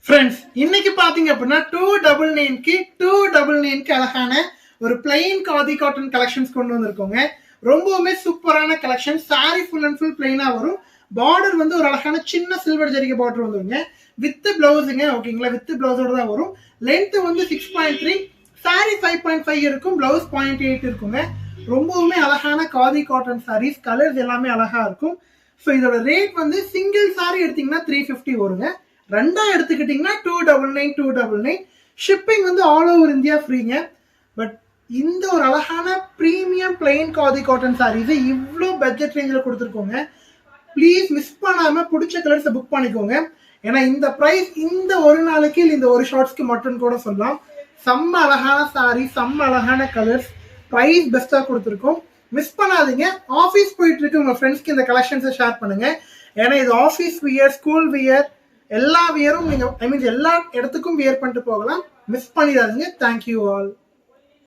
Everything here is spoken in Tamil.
ஃப்ரெண்ட்ஸ் இன்னைக்கு பாத்தீங்க அப்படின்னா 299க்கு அழகான ஒரு பிளைன் காதி காட்டன் கலெக்ஷன்ஸ் கொண்டு வந்திருக்கோங்க. ரொம்பவுமே சூப்பரான collection. Sari full and full பிளைனா வரும். பார்டர் வந்து ஒரு அழகான சின்ன சில்வர் ஜரிகை பார்டர் வந்துருங்க. வித் பிளவுஸுங்க, ஓகேங்களா? வித் பிளவுஸோட தான் வரும். லென்த் வந்து 6.3, சாரி 5.5 இருக்கும், பிளவுஸ் 0.8 இருக்குங்க. ரொம்பவுமே அழகான காதி காட்டன் சாரீஸ், கலர்ஸ் எல்லாமே அழகா இருக்கும். ஸோ இதோட ரேட் வந்து சிங்கிள் சாரி எடுத்தீங்கன்னா 350 வருங்க. ரெண்டா எடுத்துக்கிட்டீங்கன்னா 299. ஷிப்பிங் வந்து ஆல் ஓவர் இந்தியா ஃப்ரீங்க. பட் இந்த ஒரு அழகான premium plain khadi cotton saris இவ்வளோ பட்ஜெட் ரேஞ்சில் கொடுத்துருக்கோங்க. ப்ளீஸ் மிஸ் பண்ணாம பிடிச்ச கலர்ஸை புக் பண்ணிக்கோங்க. ஏன்னா இந்த ப்ரைஸ் இந்த ஒரு நாளைக்கு இந்த ஒரு ஷார்ட்ஸ்க்கு மட்டும் கூட சொல்லலாம். செம்ம அழகான சாரி, செம்ம அழகான கலர்ஸ், ப்ரைஸ் பெஸ்ட்டாக கொடுத்துருக்கோம். மிஸ் பண்ணாதீங்க. ஆஃபீஸ் போயிட்டு இருக்கு உங்க ஃப்ரெண்ட்ஸ்க்கு இந்த கலெக்ஷன்ஸை ஷேர் பண்ணுங்க. ஏன்னா இது ஆஃபீஸ் வியர், ஸ்கூல் வியர், எல்லா வியரும் நீங்க எல்லா இடத்துக்கும் வியர் பண்ணிட்டு போகலாம். மிஸ் பண்ணிடாதீங்க. Thank you all.